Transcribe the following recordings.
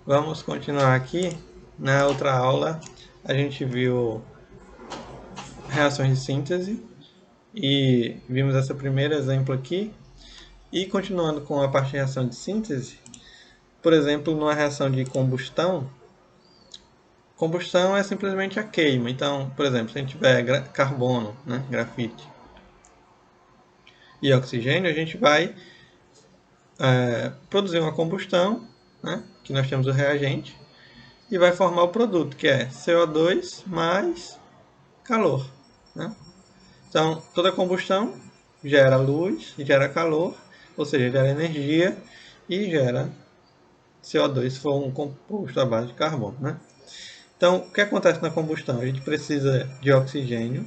Vamos continuar aqui. Na outra aula, a gente viu reações de síntese e vimos esse primeiro exemplo aqui. E continuando com a parte de reação de síntese, por exemplo, numa reação de combustão, combustão é simplesmente a queima. Então, por exemplo, se a gente tiver carbono, né, grafite, e oxigênio, a gente vai produzir uma combustão, né, que nós temos o reagente, e vai formar o produto, que é CO2 mais calor. Né? Então, toda combustão gera luz, gera calor, ou seja, gera energia e gera CO2 se for um composto à base de carbono. Né? Então, o que acontece na combustão? A gente precisa de oxigênio,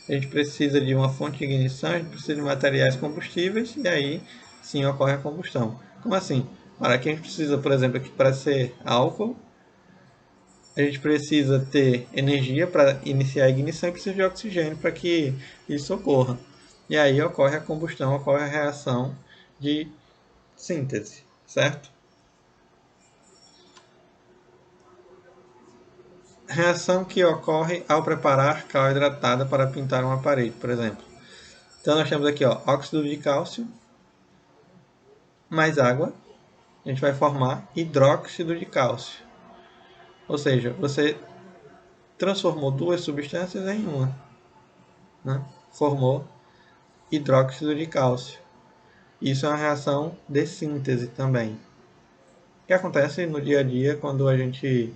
a gente precisa de uma fonte de ignição, a gente precisa de materiais combustíveis e aí sim ocorre a combustão. Como assim? Para que a gente precisa, por exemplo, aqui para ser álcool, a gente precisa ter energia para iniciar a ignição e precisa de oxigênio para que isso ocorra. E aí ocorre a combustão, ocorre a reação de síntese, certo? Reação que ocorre ao preparar cal hidratada para pintar uma parede, por exemplo. Então nós temos aqui óxido de cálcio mais água. A gente vai formar hidróxido de cálcio. Ou seja, você transformou duas substâncias em uma. Né? Formou hidróxido de cálcio. Isso é uma reação de síntese também, que acontece no dia a dia quando a gente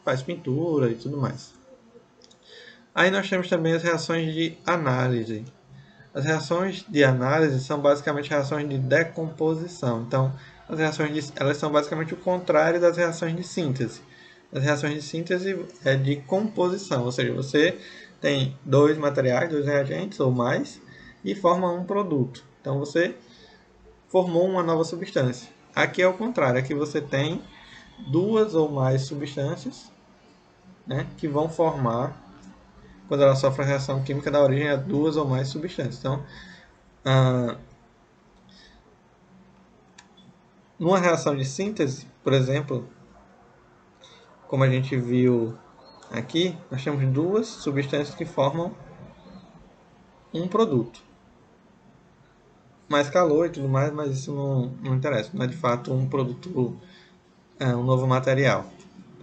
faz pintura e tudo mais. Aí nós temos também as reações de análise. As reações de análise são basicamente reações de decomposição. Então, as reações elas são basicamente o contrário das reações de síntese. As reações de síntese é de composição, ou seja, você tem dois materiais, dois reagentes ou mais, e forma um produto. Então, você formou uma nova substância. Aqui é o contrário, aqui você tem duas ou mais substâncias, né, que vão formar, quando ela sofre a reação química, da origem a duas ou mais substâncias. Então, numa reação de síntese, por exemplo, como a gente viu aqui, nós temos duas substâncias que formam um produto. Mais calor e tudo mais, mas isso não interessa. Não é de fato um produto, um novo material.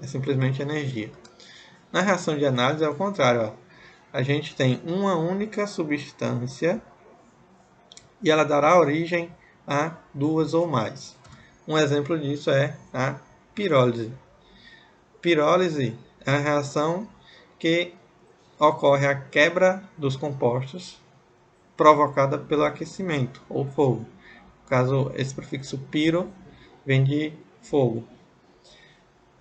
É simplesmente energia. Na reação de análise é o contrário. A gente tem uma única substância e ela dará origem a duas ou mais. Um exemplo disso é a pirólise. Pirólise é a reação que ocorre a quebra dos compostos provocada pelo aquecimento ou fogo. No caso, esse prefixo piro vem de fogo.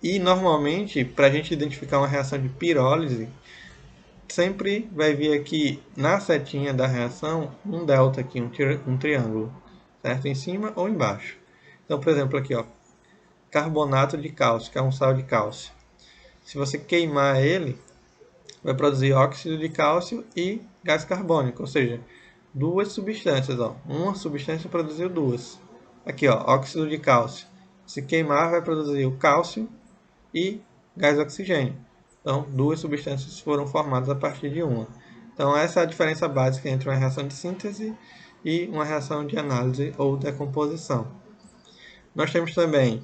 E normalmente, para a gente identificar uma reação de pirólise, sempre vai vir aqui na setinha da reação um delta aqui, um triângulo, certo? Em cima ou embaixo. Então, por exemplo, aqui, carbonato de cálcio, que é um sal de cálcio. Se você queimar ele, vai produzir óxido de cálcio e gás carbônico, ou seja, duas substâncias. Uma substância produziu duas. Aqui, óxido de cálcio. Se queimar, vai produzir o cálcio e gás oxigênio. Então, duas substâncias foram formadas a partir de uma. Então, essa é a diferença básica entre uma reação de síntese e uma reação de análise ou decomposição. Nós temos também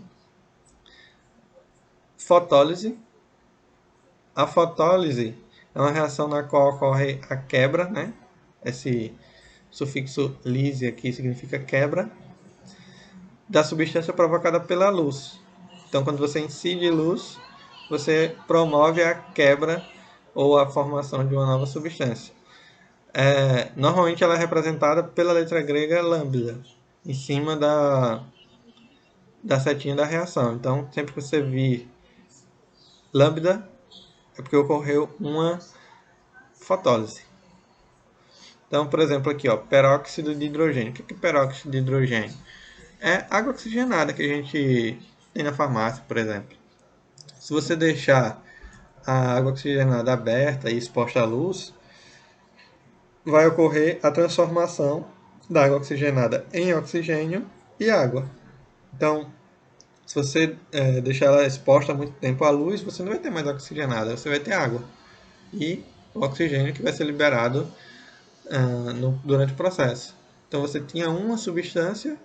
fotólise. A fotólise é uma reação na qual ocorre a quebra, né? Esse sufixo lise aqui significa quebra, da substância provocada pela luz. Então, quando você incide luz, você promove a quebra ou a formação de uma nova substância. Normalmente ela é representada pela letra grega lambda, em cima da setinha da reação. Então, sempre que você vir lambda, é porque ocorreu uma fotólise. Então, por exemplo, aqui, peróxido de hidrogênio. O que é peróxido de hidrogênio? É água oxigenada que a gente tem na farmácia, por exemplo. Se você deixar a água oxigenada aberta e exposta à luz, vai ocorrer a transformação da água oxigenada em oxigênio e água. Então, Se você deixar ela exposta há muito tempo à luz, você não vai ter mais oxigenada, você vai ter água. E o oxigênio que vai ser liberado durante o processo. Então você tinha uma substância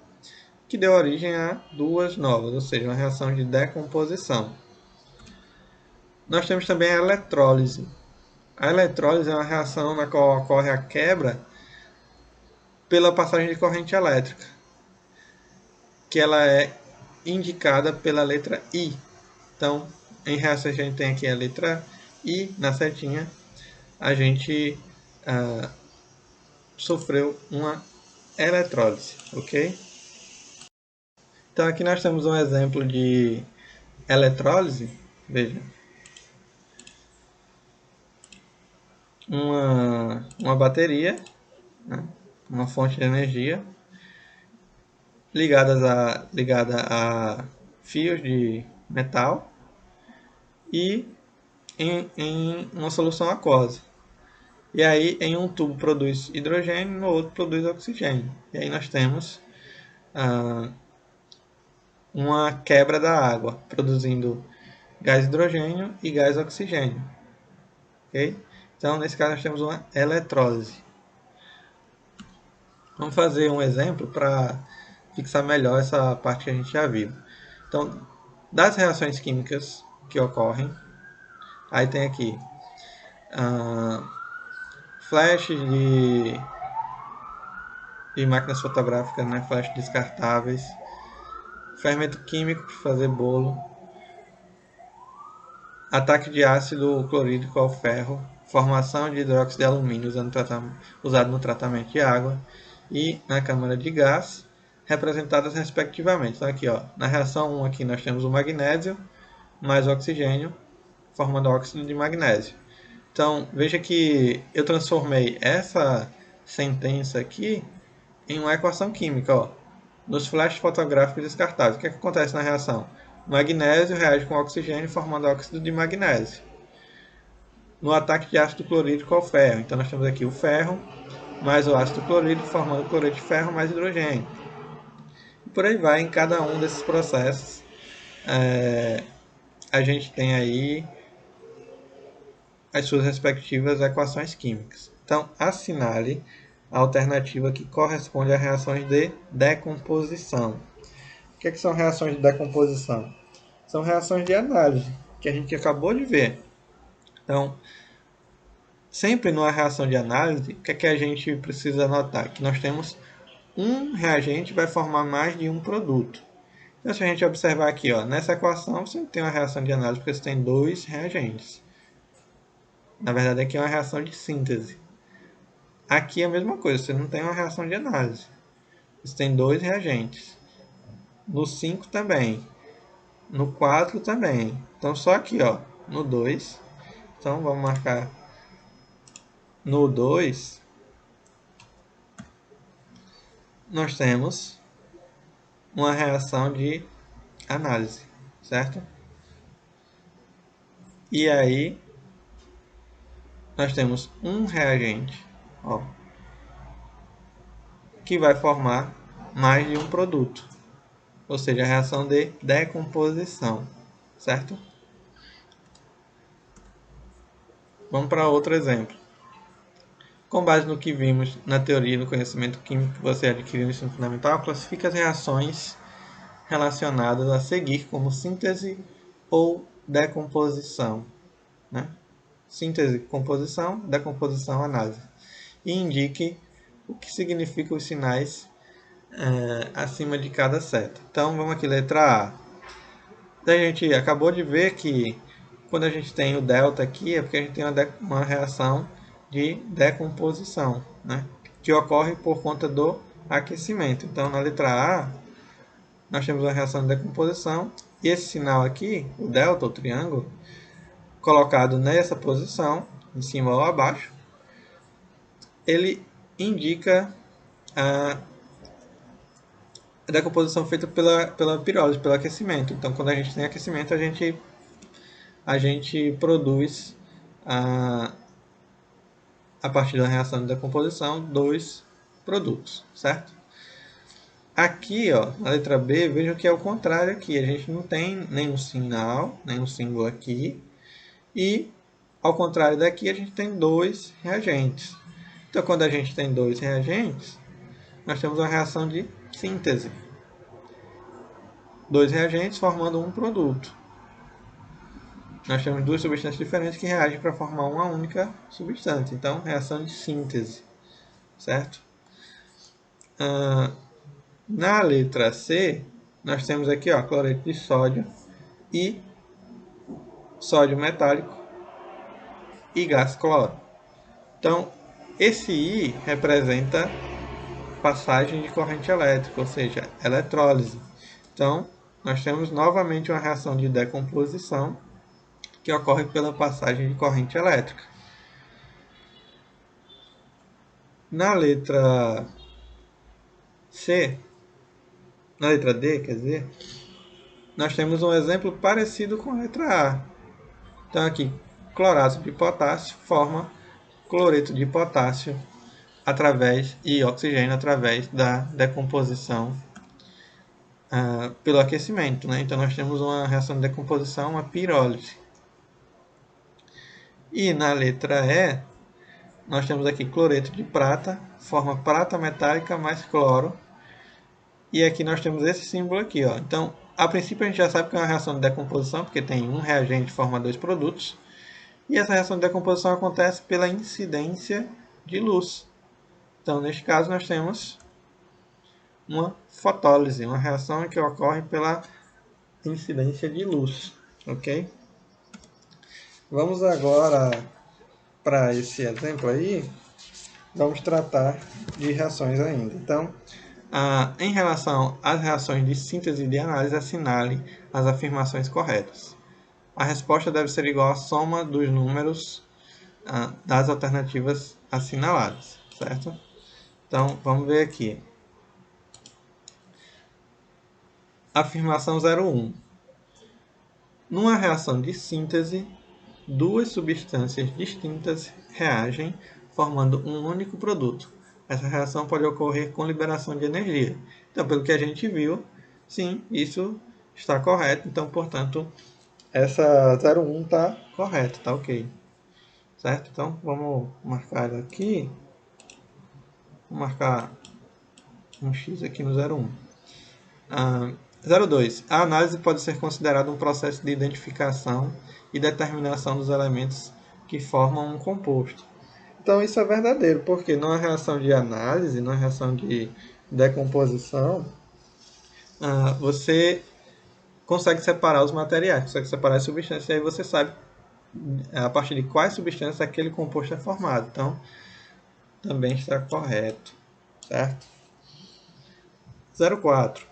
que deu origem a duas novas, ou seja, uma reação de decomposição. Nós temos também a eletrólise. A eletrólise é uma reação na qual ocorre a quebra pela passagem de corrente elétrica, que ela é indicada pela letra I. Então, em reações a gente tem aqui a letra I na setinha, a gente sofreu uma eletrólise, ok? Então aqui nós temos um exemplo de eletrólise, veja, uma bateria, né, uma fonte de energia ligada a fios de metal e em uma solução aquosa. E aí em um tubo produz hidrogênio, no outro produz oxigênio. E aí nós temos uma quebra da água, produzindo gás hidrogênio e gás oxigênio. Okay? Então, nesse caso, nós temos uma eletrólise. Vamos fazer um exemplo para fixar melhor essa parte que a gente já viu. Então, das reações químicas que ocorrem, aí tem aqui flashes de máquinas fotográficas, né? Flashes descartáveis, fermento químico para fazer bolo, ataque de ácido clorídrico ao ferro, formação de hidróxido de alumínio usado no tratamento de água e na câmara de gás, representadas respectivamente. Então aqui, ó, na reação 1 aqui nós temos o magnésio mais o oxigênio, formando óxido de magnésio. Então veja que eu transformei essa sentença aqui em uma equação química, ó, nos flashes fotográficos descartáveis. O que acontece na reação? O magnésio reage com oxigênio formando óxido de magnésio. No ataque de ácido clorídrico ao ferro. Então nós temos aqui o ferro mais o ácido clorídrico formando cloreto de ferro mais hidrogênio. E por aí vai, em cada um desses processos a gente tem aí as suas respectivas equações químicas. Então assinale a alternativa que corresponde a reações de decomposição. O que, é que são reações de decomposição? São reações de análise, que a gente acabou de ver. Então, sempre numa reação de análise, o que é que a gente precisa notar? Que nós temos um reagente vai formar mais de um produto. Então, se a gente observar aqui, ó, nessa equação, você não tem uma reação de análise porque você tem dois reagentes. Na verdade, aqui é uma reação de síntese. Aqui é a mesma coisa, você não tem uma reação de análise. Você tem dois reagentes. No 5 também. No 4 também. Então, só aqui, ó, no 2. Então, vamos marcar no 2. Nós temos uma reação de análise, certo? E aí, nós temos um reagente, ó, que vai formar mais de um produto, ou seja, a reação de decomposição, certo? Vamos para outro exemplo. Com base no que vimos na teoria e no conhecimento químico que você adquiriu no ensino fundamental, classifique as reações relacionadas a seguir como síntese ou decomposição, né? Síntese, composição, decomposição, análise. E indique o que significam os sinais acima de cada seta. Então, vamos aqui, letra A. A gente acabou de ver que quando a gente tem o delta aqui, é porque a gente tem uma reação de decomposição, né? Que ocorre por conta do aquecimento. Então, na letra A, nós temos uma reação de decomposição, e esse sinal aqui, o delta, o triângulo, colocado nessa posição, em cima ou abaixo, ele indica a decomposição feita pela pirólise, pelo aquecimento. Então, quando a gente tem aquecimento, a gente produz a partir da reação de decomposição dois produtos, certo? Aqui, ó, na letra B, vejam que é o contrário aqui. A gente não tem nenhum sinal, nenhum símbolo aqui. E, ao contrário daqui, a gente tem dois reagentes. Então, quando a gente tem dois reagentes, nós temos uma reação de síntese. Dois reagentes formando um produto. Nós temos duas substâncias diferentes que reagem para formar uma única substância. Então, reação de síntese. Certo? Na letra C, nós temos aqui ó, cloreto de sódio e sódio metálico e gás cloro. Então, esse I representa passagem de corrente elétrica, ou seja, eletrólise. Então, nós temos novamente uma reação de decomposição que ocorre pela passagem de corrente elétrica. Na letra C, na letra D, quer dizer, nós temos um exemplo parecido com a letra A. Então, aqui, clorato de potássio forma cloreto de potássio e oxigênio através da decomposição pelo aquecimento. Né? Então, nós temos uma reação de decomposição, uma pirólise. E na letra E, nós temos aqui cloreto de prata, forma prata metálica mais cloro. E aqui nós temos esse símbolo aqui. Ó. Então, a princípio, a gente já sabe que é uma reação de decomposição, porque tem um reagente que forma dois produtos. E essa reação de decomposição acontece pela incidência de luz. Então, neste caso, nós temos uma fotólise, uma reação que ocorre pela incidência de luz. Ok? Vamos agora para esse exemplo aí, vamos tratar de reações ainda. Então, em relação às reações de síntese e de análise, assinale as afirmações corretas. A resposta deve ser igual à soma dos números das alternativas assinaladas, certo? Então, vamos ver aqui. Afirmação 01. Numa reação de síntese, duas substâncias distintas reagem, formando um único produto. Essa reação pode ocorrer com liberação de energia. Então, pelo que a gente viu, sim, isso está correto. Então, portanto, essa 01 está correta, está ok. Certo? Então, vamos marcar aqui. Vou marcar um X aqui no 01. 02. A análise pode ser considerada um processo de identificação e determinação dos elementos que formam um composto. Então, isso é verdadeiro, porque numa reação de análise, numa reação de decomposição, você consegue separar os materiais, consegue separar as substâncias, e aí você sabe a partir de quais substâncias aquele composto é formado. Então, também está correto, certo? 04.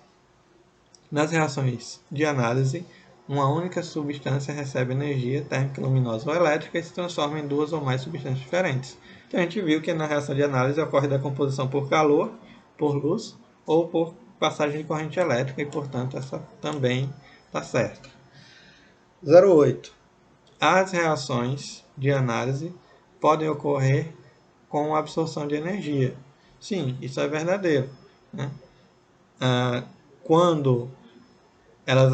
Nas reações de análise, uma única substância recebe energia térmica, luminosa ou elétrica e se transforma em duas ou mais substâncias diferentes. Então, a gente viu que na reação de análise ocorre decomposição por calor, por luz ou por passagem de corrente elétrica e, portanto, essa também está certa. 08. As reações de análise podem ocorrer com absorção de energia. Sim, isso é verdadeiro. Né? Quando elas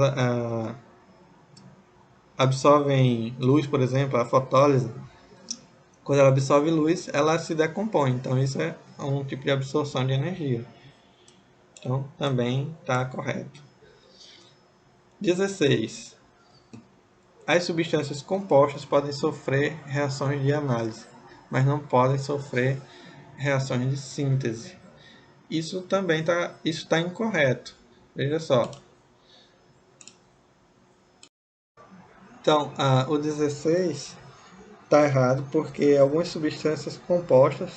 absorvem luz, por exemplo, a fotólise, quando ela absorve luz, ela se decompõe. Então, isso é um tipo de absorção de energia. Então, também está correto. 16. As substâncias compostas podem sofrer reações de análise, mas não podem sofrer reações de síntese. Isso também está incorreto. Veja só. Então, o 16 está errado porque algumas substâncias compostas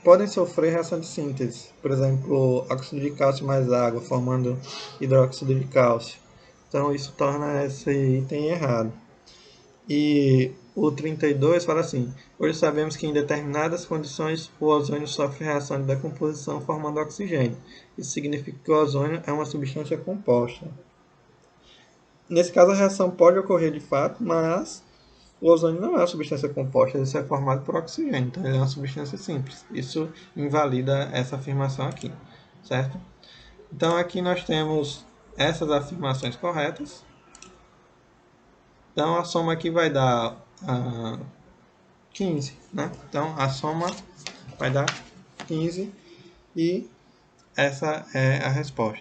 podem sofrer reação de síntese. Por exemplo, óxido de cálcio mais água, formando hidróxido de cálcio. Então, isso torna esse item errado. E o 32 fala assim: hoje sabemos que em determinadas condições o ozônio sofre reação de decomposição formando oxigênio. Isso significa que o ozônio é uma substância composta. Nesse caso, a reação pode ocorrer de fato, mas o ozônio não é uma substância composta, ele é formado por oxigênio, então ele é uma substância simples. Isso invalida essa afirmação aqui, certo? Então aqui nós temos essas afirmações corretas. Então a soma aqui vai dar 15, né? Então a soma vai dar 15 e essa é a resposta.